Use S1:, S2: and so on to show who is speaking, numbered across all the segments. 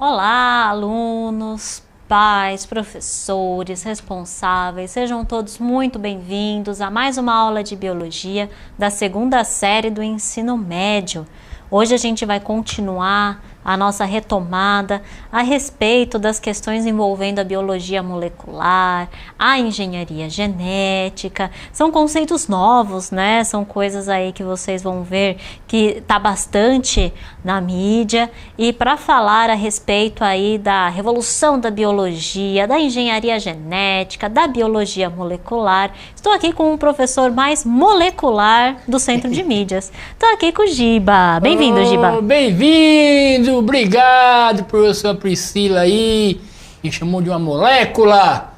S1: Olá, alunos, pais, professores, responsáveis, sejam todos muito bem-vindos a mais uma aula de Biologia da segunda série do ensino médio. Hoje a gente vai continuar a nossa retomada a respeito das questões envolvendo a biologia molecular, a engenharia genética. São conceitos novos, né? São coisas aí que vocês vão ver que tá bastante na mídia. E para falar a respeito aí da revolução da biologia, da engenharia genética, da biologia molecular, estou aqui com o professor mais molecular do Centro de Mídias. Estou aqui com o Giba. Bem-vindo, Giba.
S2: Bem-vindo! Obrigado, professora Priscila aí, me chamou de uma molécula.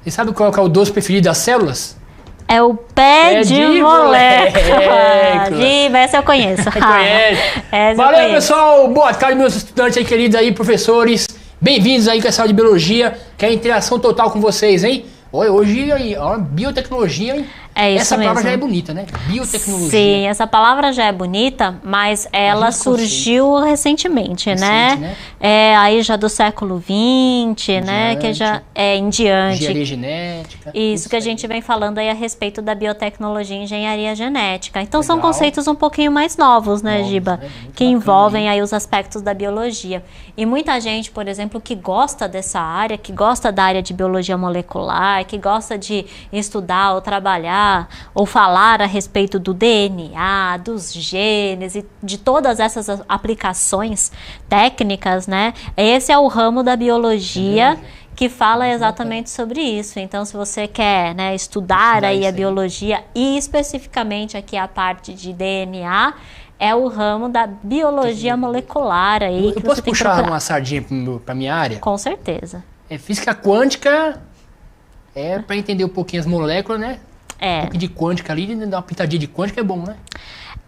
S2: Você sabe qual é o doce preferido das células?
S1: É o pé de molécula. Giba, essa eu conheço.
S2: Conhece. Valeu, pessoal. Boa tarde, meus estudantes aí, queridos aí, professores. Bem-vindos aí com essa aula de biologia, que é a interação total com vocês, hein? Hoje, ó, biotecnologia, hein?
S1: É isso
S2: essa palavra
S1: mesmo.
S2: já é bonita, né? Biotecnologia.
S1: Sim, essa palavra já é bonita, mas ela surgiu recentemente, né? Aí já do século XX, né? Que já é em diante.
S2: Engenharia genética.
S1: Isso que a gente vem falando aí a respeito da biotecnologia e engenharia genética. Então são conceitos um pouquinho mais novos, né, Giba? Que envolvem aí os aspectos da biologia. E muita gente, por exemplo, que gosta dessa área, que gosta da área de biologia molecular, que gosta de estudar ou trabalhar ou falar a respeito do DNA, dos genes e de todas essas aplicações técnicas, né? Esse é o ramo da biologia que fala exatamente sobre isso. Então, se você quer, né, estudar aí a biologia e especificamente aqui a parte de DNA, é o ramo da biologia molecular aí.
S2: Eu posso puxar uma sardinha para minha área?
S1: Com certeza.
S2: Física quântica é para entender um pouquinho as moléculas, né? Um pouquinho de quântica ali, dar uma pitadinha de quântica é bom, né?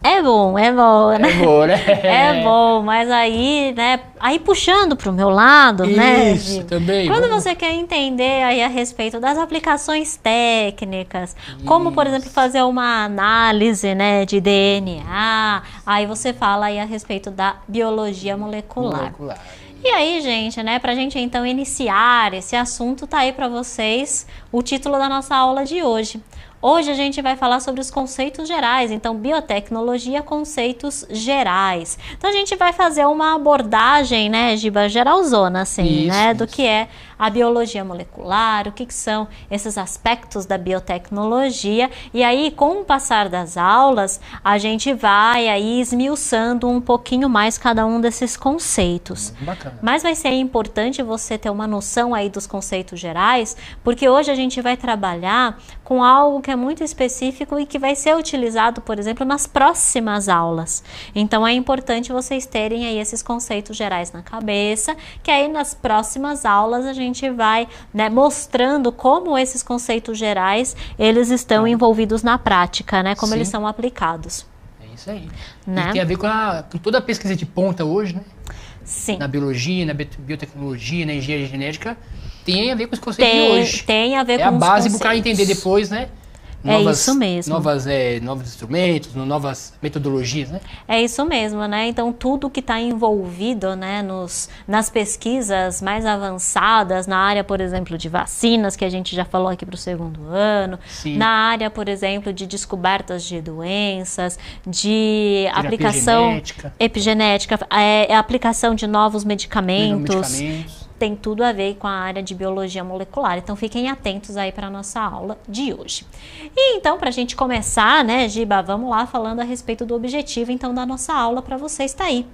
S1: É bom, né?
S2: É bom, né?
S1: É bom, mas aí, né? Aí puxando pro meu lado, né?
S2: Isso, também.
S1: Quando você quer entender aí a respeito das aplicações técnicas, como, por exemplo, fazer uma análise, né, de DNA, aí você fala aí a respeito da biologia molecular. E aí, gente, né, pra gente então iniciar esse assunto, tá aí pra vocês o título da nossa aula de hoje. Hoje a gente vai falar sobre os conceitos gerais, então biotecnologia, conceitos gerais. Então a gente vai fazer uma abordagem, né, Giba, geralzona, assim, né, do que é a biologia molecular, o que são esses aspectos da biotecnologia. E aí, com o passar das aulas, a gente vai aí esmiuçando um pouquinho mais cada um desses conceitos.
S2: Bacana.
S1: Mas vai ser importante você ter uma noção aí dos conceitos gerais, porque hoje a gente vai trabalhar com algo que é muito específico e que vai ser utilizado, por exemplo, nas próximas aulas. Então é importante vocês terem aí esses conceitos gerais na cabeça, que aí nas próximas aulas a gente vai, né, mostrando como esses conceitos gerais eles estão envolvidos na prática, né, como eles são aplicados.
S2: É isso aí.
S1: Né?
S2: E tem a ver com toda a pesquisa de ponta hoje, né?
S1: Sim.
S2: Na biologia, na biotecnologia, na engenharia genética, tem a ver com os conceitos de hoje.
S1: Tem a ver com
S2: os conceitos. É a base para o cara entender depois, né?
S1: Isso mesmo.
S2: Novos instrumentos, novas metodologias, né?
S1: É isso mesmo, né? Então, tudo que está envolvido, né, nas pesquisas mais avançadas, na área, por exemplo, de vacinas, que a gente já falou aqui para o segundo ano, na área, por exemplo, de descobertas de doenças, de aplicação epigenética, aplicação de novos medicamentos. Tem tudo a ver com a área de biologia molecular. Então, fiquem atentos aí para a nossa aula de hoje. E então, para a gente começar, né, Giba, vamos lá falando a respeito do objetivo, então, da nossa aula para você está aí,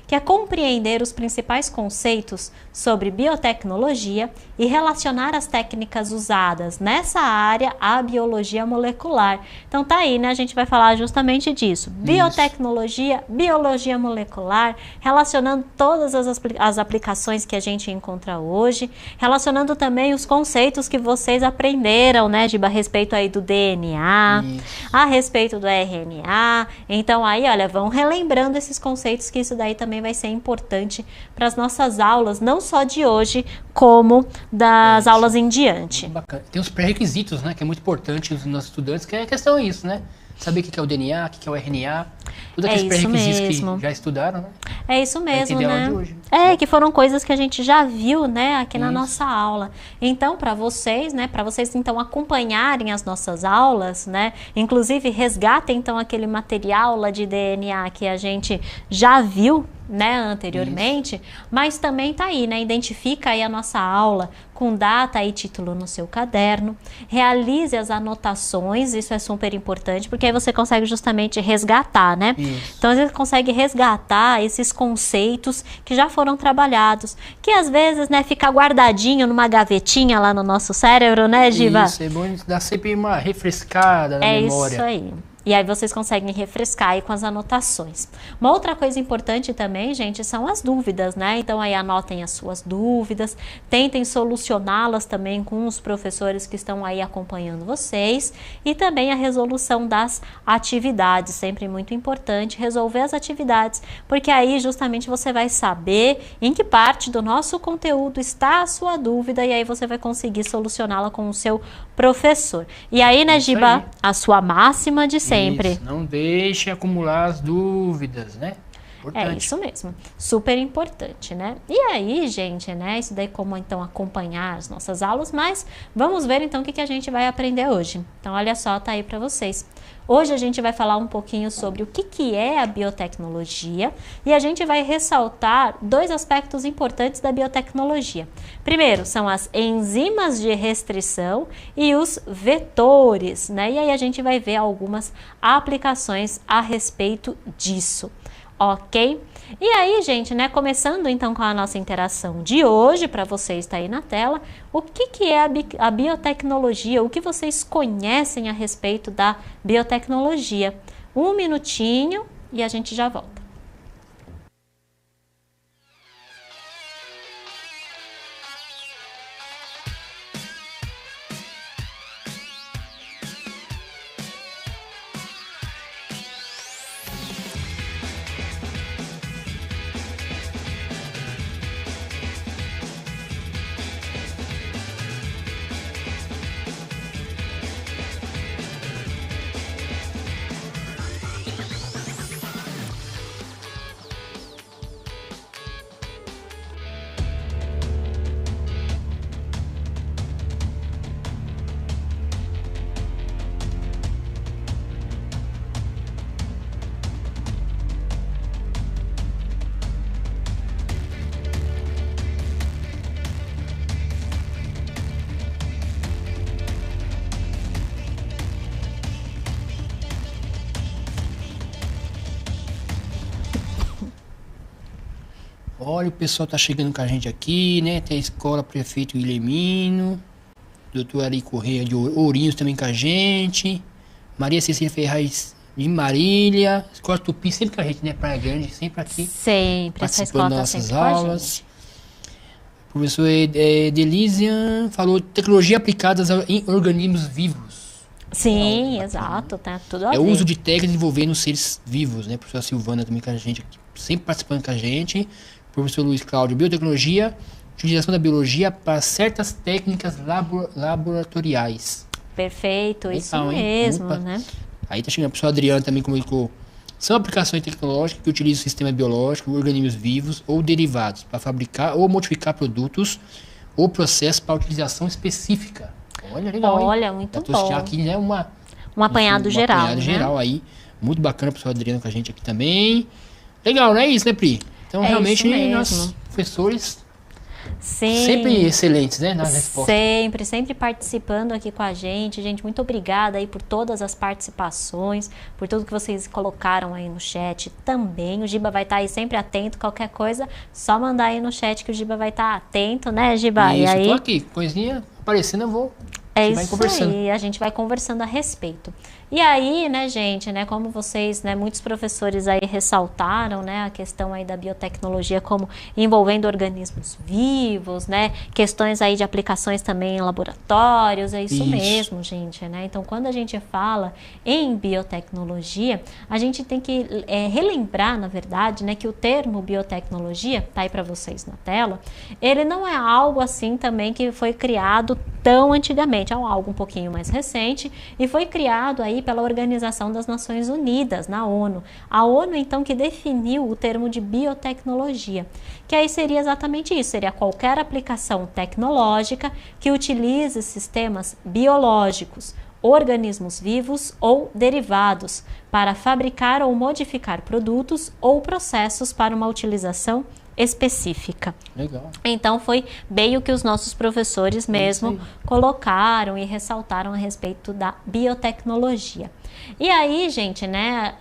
S1: que é compreender os principais conceitos sobre biotecnologia e relacionar as técnicas usadas nessa área à biologia molecular. Então tá aí, né? A gente vai falar justamente disso. Biotecnologia, biologia molecular, relacionando todas as aplicações que a gente encontra hoje, relacionando também os conceitos que vocês aprenderam, né, Giba, a respeito aí do DNA, a respeito do RNA. Então aí, olha, vão relembrando esses conceitos, que isso daí também vai ser importante para as nossas aulas, não só de hoje, como das aulas em diante.
S2: Bacana. Tem os pré-requisitos, né, que é muito importante os nossos estudantes, que é a questão isso, né? saber o que é o DNA, o que é o RNA, todos aqueles pré-requisitos que já estudaram, né?
S1: É isso mesmo, né? É, que foram coisas que a gente já viu, né, aqui na nossa aula. Então, para vocês, né, então acompanharem as nossas aulas, né, inclusive resgatem então aquele material lá de DNA que a gente já viu, né, anteriormente, mas também tá aí, né, identifica aí a nossa aula com data e título no seu caderno, realize as anotações, isso é super importante, porque aí você consegue justamente resgatar, né? Isso. Então você consegue resgatar esses conceitos que já foram trabalhados, que às vezes, né, fica guardadinho numa gavetinha lá no nosso cérebro, né, Giba?
S2: Isso, é bom dar sempre uma refrescada na memória. É
S1: isso aí. E aí vocês conseguem refrescar aí com as anotações. Uma outra coisa importante também, gente, são as dúvidas, né? Então aí anotem as suas dúvidas, tentem solucioná-las também com os professores que estão aí acompanhando vocês e também a resolução das atividades, sempre muito importante resolver as atividades, porque aí justamente você vai saber em que parte do nosso conteúdo está a sua dúvida e aí você vai conseguir solucioná-la com o seu professor. E aí, né, Giba, a sua máxima de sempre.
S2: Isso, não deixe acumular as dúvidas, né?
S1: Importante. É isso mesmo, super importante, né? E aí, gente, né, isso daí como então acompanhar as nossas aulas, mas vamos ver então o que a gente vai aprender hoje. Então, olha só, tá aí para vocês. Hoje a gente vai falar um pouquinho sobre o que é a biotecnologia e a gente vai ressaltar dois aspectos importantes da biotecnologia. Primeiro, são as enzimas de restrição e os vetores, né? E aí a gente vai ver algumas aplicações a respeito disso. Ok? E aí, gente, né, começando então com a nossa interação de hoje, para vocês está aí na tela, o que é a biotecnologia, o que vocês conhecem a respeito da biotecnologia? Um minutinho e a gente já volta.
S2: Olha, o pessoal tá chegando com a gente aqui, né? Tem a escola Prefeito Guilhermino, doutor Ari Correia de Ourinhos também com a gente, Maria Cecília Ferraz de Marília, Escola Tupi sempre com a gente, né? Praia Grande, sempre aqui.
S1: Sempre,
S2: participando das nossas aulas. O professor Delísia falou tecnologia aplicadas em organismos vivos.
S1: Sim, então, exato, tá tudo a ver.
S2: É o uso de técnicas envolvendo seres vivos, né? A professora Silvana também com a gente aqui, sempre participando com a gente. Professor Luiz Cláudio, biotecnologia, utilização da biologia para certas técnicas laboratoriais.
S1: Perfeito, isso mesmo, né?
S2: Aí tá chegando a professora Adriana também comunicou. São aplicações tecnológicas que utilizam o sistema biológico, organismos vivos ou derivados para fabricar ou modificar produtos ou processos para utilização específica. Olha, legal,
S1: olha,
S2: hein?
S1: Muito bom.
S2: Aqui, né, um
S1: apanhado geral. Um
S2: apanhado geral aí. Muito bacana a professora Adriana com a gente aqui também. Legal, não é isso, né, Pri? Então, realmente, nossos professores sempre excelentes, né, nas respostas.
S1: Sempre participando aqui com a gente. Gente, muito obrigada aí por todas as participações, por tudo que vocês colocaram aí no chat também. O Giba vai estar aí sempre atento, qualquer coisa, só mandar aí no chat que o Giba vai estar atento, né, Giba?
S2: Isso,
S1: e aí...
S2: tô aqui, coisinha aparecendo, eu vou...
S1: É isso aí, a gente vai conversando a respeito. E aí, né, gente, né, como vocês, né, muitos professores aí ressaltaram, né, a questão aí da biotecnologia como envolvendo organismos vivos, né, questões aí de aplicações também em laboratórios, é isso mesmo, gente, né. Então, quando a gente fala em biotecnologia, a gente tem que relembrar, na verdade, né, que o termo biotecnologia, tá aí para vocês na tela, ele não é algo assim também que foi criado tão antigamente, é algo um pouquinho mais recente e foi criado aí aí pela Organização das Nações Unidas, na ONU. A ONU, então, que definiu o termo de biotecnologia, que aí seria exatamente isso, seria qualquer aplicação tecnológica que utilize sistemas biológicos, organismos vivos ou derivados para fabricar ou modificar produtos ou processos para uma utilização específica.
S2: Legal.
S1: Então foi bem o que os nossos professores mesmo colocaram e ressaltaram a respeito da biotecnologia. E aí, gente, né,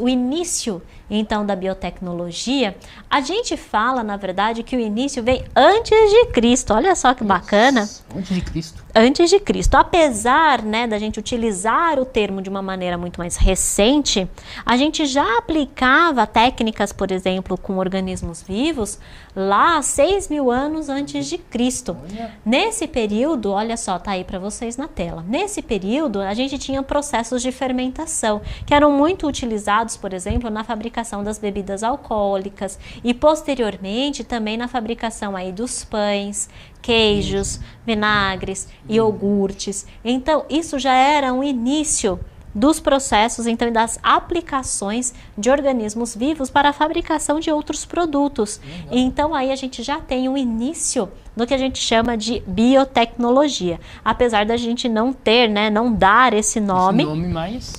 S1: o início, então, da biotecnologia, a gente fala, na verdade, que o início vem antes de Cristo. Olha só que bacana.
S2: Antes de Cristo.
S1: Antes de Cristo. Apesar, né, da gente utilizar o termo de uma maneira muito mais recente, a gente já aplicava técnicas, por exemplo, com organismos vivos, lá 6.000 anos antes de Cristo. Nesse período, olha só, tá aí para vocês na tela. Nesse período, a gente tinha processos de fermentação, que eram muito utilizados, por exemplo, na fabricação das bebidas alcoólicas e posteriormente também na fabricação aí dos pães, queijos, vinagres, iogurtes. Então, isso já era um início dos processos, então, e das aplicações de organismos vivos para a fabricação de outros produtos. Então, aí a gente já tem um início do que a gente chama de biotecnologia. Apesar da gente não ter, né, não dar esse nome,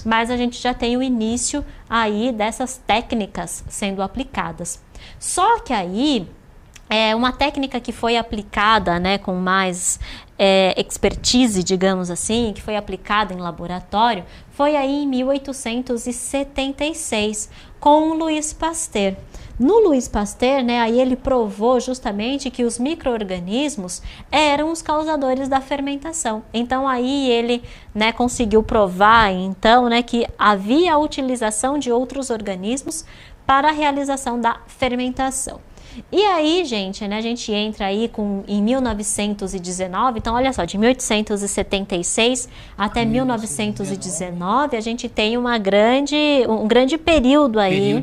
S1: mas a gente já tem o início aí dessas técnicas sendo aplicadas. Só que aí, uma técnica que foi aplicada, né, com mais expertise, digamos assim, que foi aplicada em laboratório, foi aí em 1876, com o Louis Pasteur. No Louis Pasteur, né, aí ele provou justamente que os micro-organismos eram os causadores da fermentação. Então aí ele, né, conseguiu provar, então, né, que havia a utilização de outros organismos para a realização da fermentação. E aí, gente, né, a gente entra aí em 1919, então olha só, de 1876 até 1919, a gente tem um grande período aí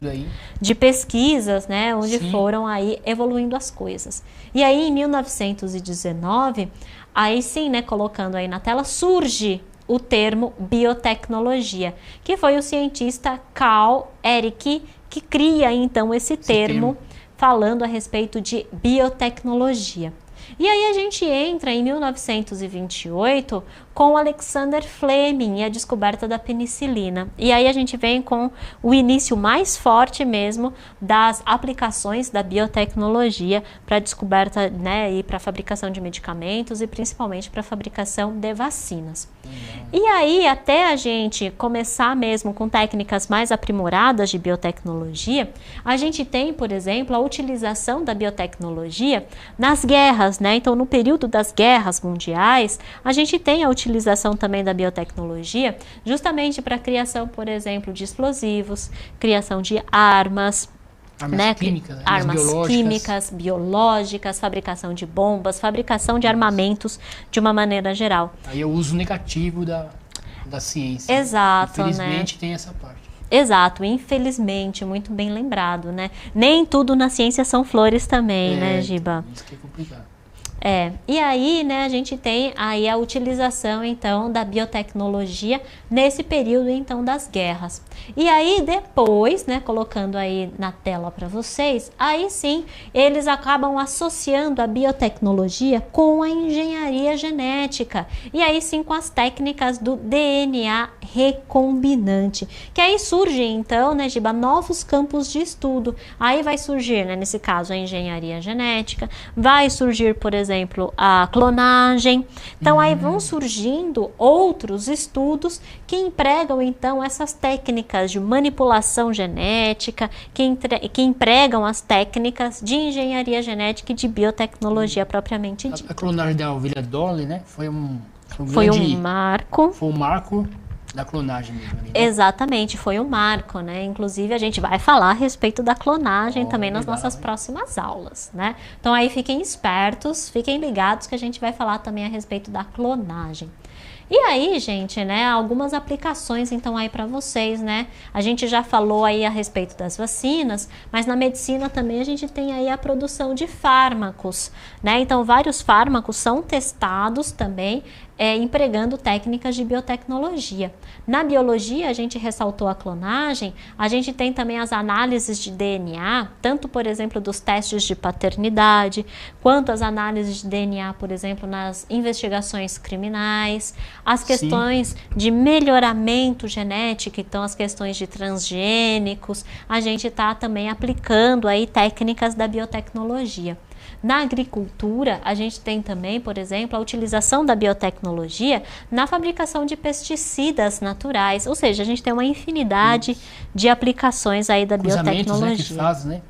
S1: de pesquisas, né, onde foram aí evoluindo as coisas. E aí, em 1919, aí sim, né, colocando aí na tela, surge o termo biotecnologia, que foi o cientista Carl Ehrlich que cria, então, esse termo falando a respeito de biotecnologia. E aí a gente entra em 1928 com Alexander Fleming e a descoberta da penicilina. E aí a gente vem com o início mais forte mesmo das aplicações da biotecnologia para a descoberta, né, e para a fabricação de medicamentos e principalmente para a fabricação de vacinas. E aí, até a gente começar mesmo com técnicas mais aprimoradas de biotecnologia, a gente tem, por exemplo, a utilização da biotecnologia nas guerras, né? Então, no período das guerras mundiais, a gente tem a utilização também da biotecnologia justamente para a criação, por exemplo, de explosivos, criação de armas, químicas, biológicas, fabricação de bombas, fabricação de armamentos de uma maneira geral.
S2: Aí é o uso negativo da ciência.
S1: Exato,
S2: infelizmente,
S1: né?
S2: tem essa parte.
S1: Exato, infelizmente, muito bem lembrado, né? Nem tudo na ciência são flores também, né, Giba?
S2: Isso que é complicado.
S1: E aí, né, a gente tem aí a utilização, então, da biotecnologia nesse período, então, das guerras. E aí, depois, né, colocando aí na tela para vocês, aí sim, eles acabam associando a biotecnologia com a engenharia genética. E aí sim, com as técnicas do DNA recombinante. Que aí surge, então, né, Giba, novos campos de estudo. Aí vai surgir, né, nesse caso, a engenharia genética, vai surgir, por exemplo, a clonagem. Então, aí vão surgindo outros estudos que empregam, então, essas técnicas de manipulação genética, que empregam as técnicas de engenharia genética e de biotecnologia propriamente dita.
S2: A clonagem da ovelha Dolly, né, foi um
S1: marco.
S2: Foi um marco da clonagem mesmo. Ali, né?
S1: Exatamente, foi um marco, né? Inclusive, a gente vai falar a respeito da clonagem também nas nossas próximas aulas, né? Então, aí fiquem espertos, fiquem ligados que a gente vai falar também a respeito da clonagem. E aí, gente, né, algumas aplicações então aí para vocês, né? A gente já falou aí a respeito das vacinas, mas na medicina também a gente tem aí a produção de fármacos, né? Então, vários fármacos são testados também empregando técnicas de biotecnologia. Na biologia, a gente ressaltou a clonagem, a gente tem também as análises de DNA, tanto, por exemplo, dos testes de paternidade, quanto as análises de DNA, por exemplo, nas investigações criminais, as questões de melhoramento genético, então as questões de transgênicos, a gente está também aplicando aí técnicas da biotecnologia. Na agricultura, a gente tem também, por exemplo, a utilização da biotecnologia na fabricação de pesticidas naturais, ou seja, a gente tem uma infinidade de aplicações aí da biotecnologia.
S2: Né, que faz, né?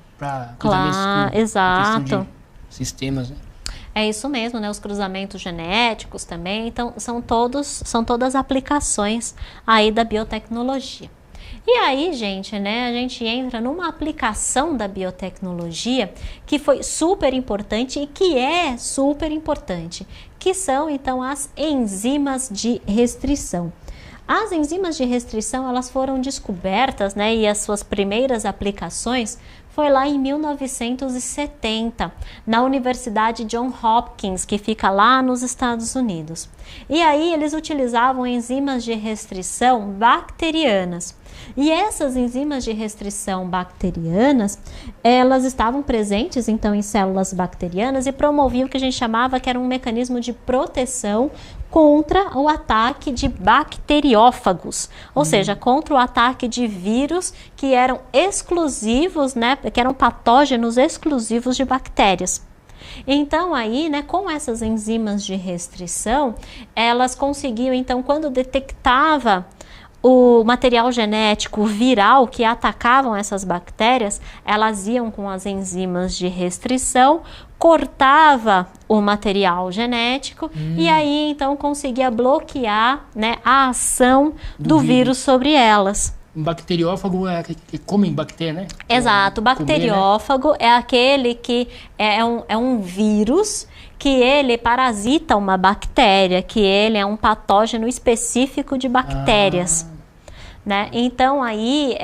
S1: Claro, exato.
S2: Sistemas, né?
S1: É isso mesmo, né? Os cruzamentos genéticos também, então são todas aplicações aí da biotecnologia. E aí, gente, né, a gente entra numa aplicação da biotecnologia que foi super importante e que é super importante, que são, então, as enzimas de restrição. As enzimas de restrição, elas foram descobertas, né, e as suas primeiras aplicações foi lá em 1970, na Universidade Johns Hopkins, que fica lá nos Estados Unidos. E aí eles utilizavam enzimas de restrição bacterianas. E essas enzimas de restrição bacterianas, elas estavam presentes então em células bacterianas e promoviam o que a gente chamava que era um mecanismo de proteção contra o ataque de bacteriófagos, ou seja, contra o ataque de vírus que eram exclusivos, né, que eram patógenos exclusivos de bactérias. Então aí, né, com essas enzimas de restrição, elas conseguiam então, quando detectava o material genético viral que atacavam essas bactérias, elas iam com as enzimas de restrição, cortava o material genético e aí então conseguia bloquear, né, a ação do vírus sobre elas.
S2: Um bacteriófago é que come bactéria, né?
S1: Exato, o bacteriófago comer, né? É aquele que é um vírus que ele parasita uma bactéria, que ele é um patógeno específico de bactérias. Né? Então aí,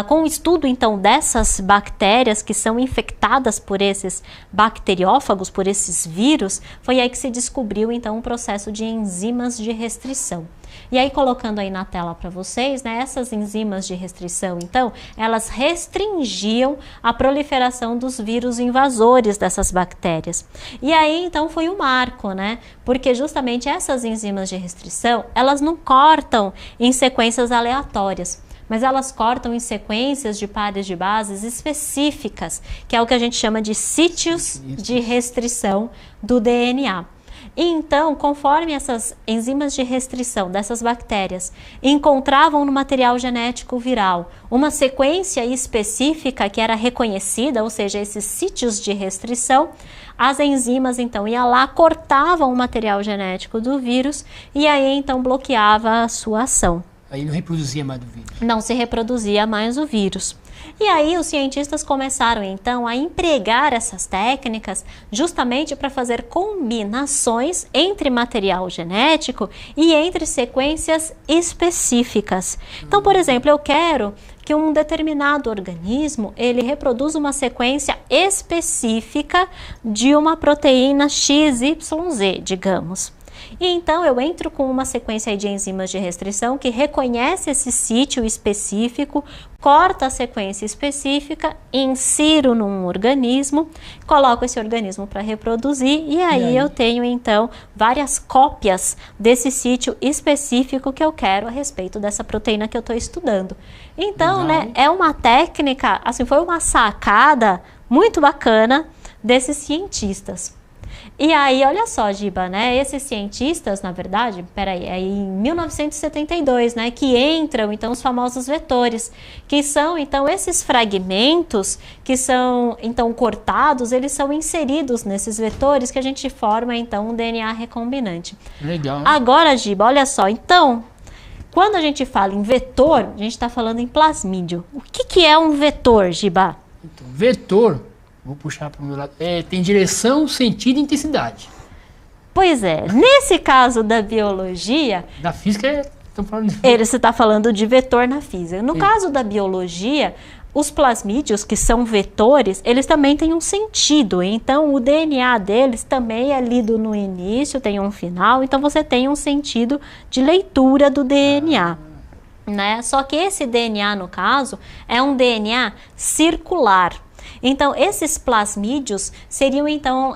S1: com o estudo então dessas bactérias que são infectadas por esses bacteriófagos, por esses vírus, foi aí que se descobriu então um processo de enzimas de restrição. E aí, colocando aí na tela para vocês, né, essas enzimas de restrição, então, elas restringiam a proliferação dos vírus invasores dessas bactérias. E aí, então, foi um marco, né? Porque justamente essas enzimas de restrição, elas não cortam em sequências aleatórias, mas elas cortam em sequências de pares de bases específicas, que é o que a gente chama de sítios de restrição do DNA. Então, conforme essas enzimas de restrição dessas bactérias encontravam no material genético viral uma sequência específica que era reconhecida, ou seja, esses sítios de restrição, as enzimas então iam lá, cortavam o material genético do vírus e aí então bloqueava a sua ação.
S2: Aí não reproduzia mais o vírus.
S1: Não se reproduzia mais o vírus. E aí os cientistas começaram então a empregar essas técnicas justamente para fazer combinações entre material genético e entre sequências específicas. Então, por exemplo, eu quero que um determinado organismo ele reproduza uma sequência específica de uma proteína XYZ, digamos. E então eu entro com uma sequência de enzimas de restrição que reconhece esse sítio específico, corta a sequência específica, insiro num organismo, coloco esse organismo para reproduzir e aí eu tenho então várias cópias desse sítio específico que eu quero a respeito dessa proteína que eu estou estudando. Então, né, é uma técnica, assim, foi uma sacada muito bacana desses cientistas. E aí, olha só, Giba, né? Esses cientistas, na verdade, aí em 1972, né? Que entram, então, os famosos vetores, que são, então, esses fragmentos que são, então, cortados, eles são inseridos nesses vetores que a gente forma, então, um DNA recombinante.
S2: Legal, né?
S1: Agora, Giba, olha só, então, quando a gente fala em vetor, a gente está falando em plasmídio. O que é um vetor, Giba?
S2: Então, vetor... Vou puxar para o meu lado. Tem direção, sentido e intensidade.
S1: Pois é, nesse caso da biologia...
S2: Da física, estamos falando de...
S1: Você está falando de vetor na física. No caso da biologia, os plasmídeos, que são vetores, eles também têm um sentido. Então, o DNA deles também é lido no início, tem um final. Então, você tem um sentido de leitura do DNA. Né? Só que esse DNA, no caso, é um DNA circular. Então, esses plasmídeos seriam, então,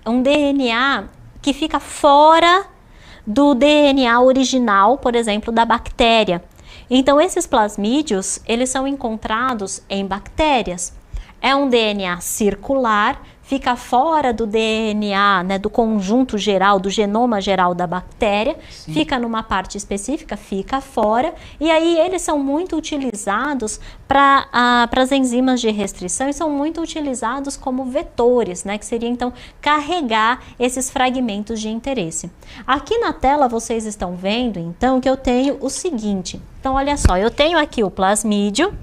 S1: um DNA que fica fora do DNA original, por exemplo, da bactéria. Então, esses plasmídeos, eles são encontrados em bactérias. É um DNA circular, fica fora do DNA, né, do conjunto geral, do genoma geral da bactéria, Sim. Fica numa parte específica, fica fora, e aí eles são muito utilizados para as enzimas de restrição e são muito utilizados como vetores, né, que seria então carregar esses fragmentos de interesse. Aqui na tela vocês estão vendo então que eu tenho o seguinte, então olha só, eu tenho aqui o plasmídio,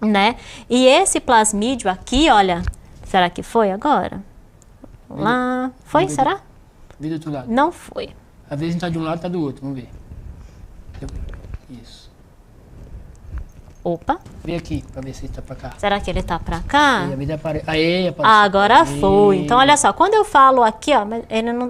S1: né, e esse plasmídio aqui, olha, será que foi agora? Vamos lá. Foi? Será?
S2: Vê do outro lado.
S1: Não foi.
S2: Às vezes está de um lado e está do outro. Vamos ver. Isso.
S1: Opa.
S2: Vê aqui, para ver se está para cá.
S1: Será que ele está para cá?
S2: Aí, apareceu.
S1: Agora foi. Então, olha só. Quando eu falo aqui, ó,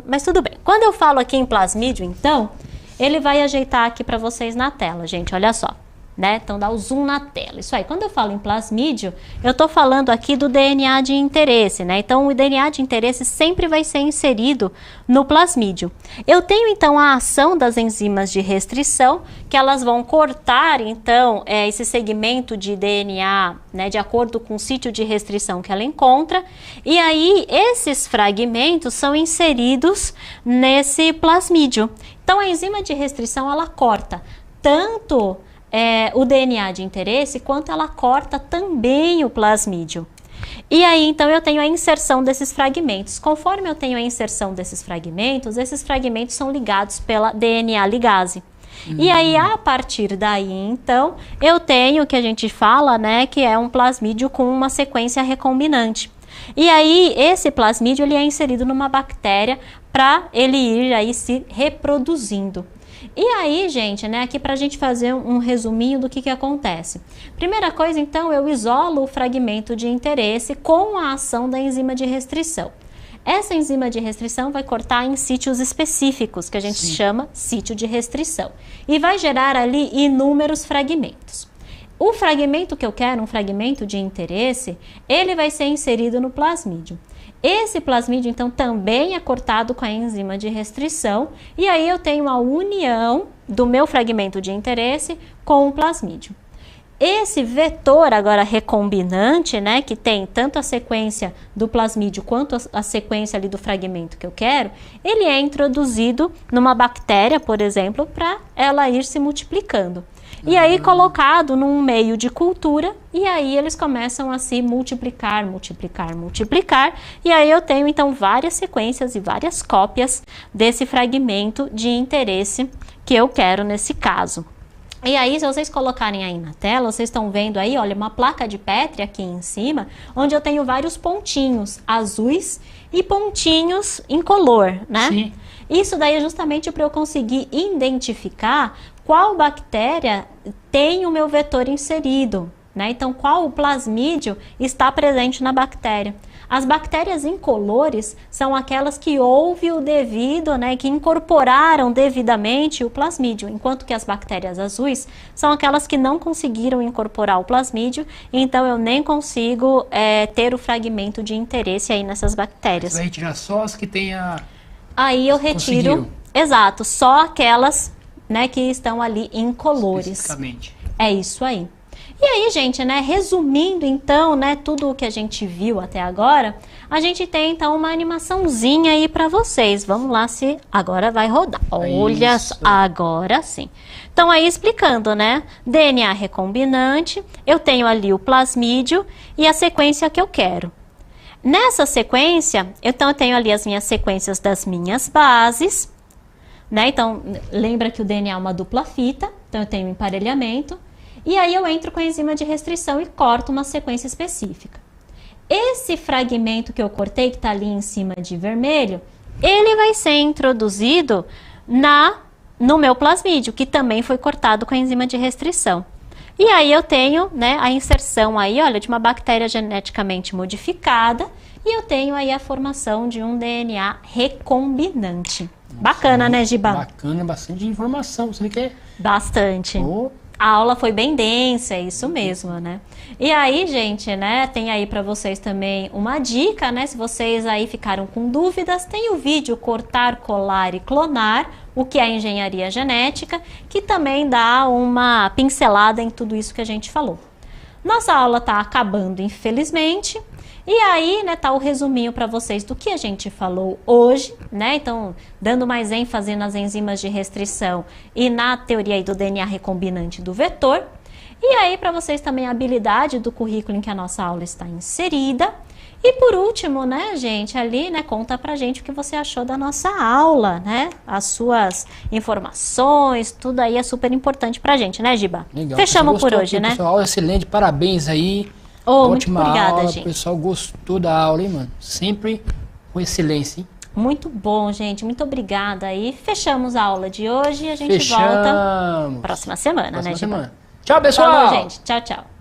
S1: mas tudo bem. Quando eu falo aqui em plasmídio, então, ele vai ajeitar aqui para vocês na tela, gente. Olha só. Né? Então dá o zoom na tela. Isso aí, quando eu falo em plasmídio, eu estou falando aqui do DNA de interesse, né? Então o DNA de interesse sempre vai ser inserido no plasmídio. Eu tenho então a ação das enzimas de restrição, que elas vão cortar então esse segmento de DNA, né, de acordo com o sítio de restrição que ela encontra, e aí esses fragmentos são inseridos nesse plasmídio. Então a enzima de restrição ela corta tanto o DNA de interesse, quanto ela corta também o plasmídio. E aí, então, eu tenho a inserção desses fragmentos. Conforme eu tenho a inserção desses fragmentos, esses fragmentos são ligados pela DNA ligase. E aí, a partir daí, então, eu tenho o que a gente fala, né, que é um plasmídio com uma sequência recombinante. E aí, esse plasmídio, ele é inserido numa bactéria para ele ir aí se reproduzindo. E aí, gente, né, aqui pra gente fazer um resuminho do que acontece. Primeira coisa, então, eu isolo o fragmento de interesse com a ação da enzima de restrição. Essa enzima de restrição vai cortar em sítios específicos, que a gente chama sítio de restrição. E vai gerar ali inúmeros fragmentos. O fragmento que eu quero, um fragmento de interesse, ele vai ser inserido no plasmídio. Esse plasmídio, então, também é cortado com a enzima de restrição, e aí eu tenho a união do meu fragmento de interesse com o plasmídio. Esse vetor agora recombinante, né, que tem tanto a sequência do plasmídio quanto a sequência ali do fragmento que eu quero, ele é introduzido numa bactéria, por exemplo, para ela ir se multiplicando. E aí colocado num meio de cultura, e aí eles começam a se multiplicar, e aí eu tenho então várias sequências e várias cópias desse fragmento de interesse que eu quero nesse caso. E aí, se vocês colocarem aí na tela, vocês estão vendo aí, olha, uma placa de Petri aqui em cima, onde eu tenho vários pontinhos azuis e pontinhos incolor, né? Sim. Isso daí é justamente para eu conseguir identificar qual bactéria tem o meu vetor inserido, né? Então, qual o plasmídio está presente na bactéria. As bactérias incolores são aquelas que houve o devido, né, que incorporaram devidamente o plasmídio, enquanto que as bactérias azuis são aquelas que não conseguiram incorporar o plasmídio, então eu nem consigo ter o fragmento de interesse aí nessas bactérias.
S2: Você vai retirar só as que tem a...
S1: Aí eu retiro, exato, só aquelas, né, que estão ali incolores.
S2: Especificamente.
S1: É isso aí. E aí, gente, né, resumindo então, né, tudo o que a gente viu até agora, a gente tem então uma animaçãozinha aí para vocês. Vamos lá se agora vai rodar. Olha só, agora sim. Então aí explicando, né, DNA recombinante, eu tenho ali o plasmídio e a sequência que eu quero. Nessa sequência, então eu tenho ali as minhas sequências das minhas bases, né? Então, lembra que o DNA é uma dupla fita, então eu tenho emparelhamento. E aí eu entro com a enzima de restrição e corto uma sequência específica. Esse fragmento que eu cortei, que está ali em cima de vermelho, ele vai ser introduzido no meu plasmídio, que também foi cortado com a enzima de restrição. E aí eu tenho, né, a inserção aí, olha, de uma bactéria geneticamente modificada, e eu tenho aí a formação de um DNA recombinante. Nossa, bacana, né, Giba?
S2: Bacana, bastante informação. Você quer?
S1: Bastante.
S2: Oh.
S1: A aula foi bem densa, é isso mesmo, né? E aí, gente, né, tem aí para vocês também uma dica, né? Se vocês aí ficaram com dúvidas, tem o vídeo Cortar, Colar e Clonar, o que é engenharia genética, que também dá uma pincelada em tudo isso que a gente falou. Nossa aula tá acabando, infelizmente. E aí, né, tá o resuminho para vocês do que a gente falou hoje, né? Então, dando mais ênfase nas enzimas de restrição e na teoria aí do DNA recombinante do vetor. E aí, para vocês também a habilidade do currículo em que a nossa aula está inserida. E por último, né, gente, ali, né, conta pra gente o que você achou da nossa aula, né? As suas informações, tudo aí é super importante pra gente, né, Giba?
S2: Legal.
S1: Fechamos por hoje,
S2: aqui,
S1: né?
S2: Pessoal, aula excelente, parabéns aí.
S1: Ótima obrigada,
S2: aula,
S1: gente.
S2: O pessoal gostou da aula, hein, mano? Sempre com excelência, hein?
S1: Muito bom, gente. Muito obrigada. E fechamos a aula de hoje e a gente volta próxima semana, né, Giba?
S2: Tchau, pessoal!
S1: Falou, gente. Tchau, tchau.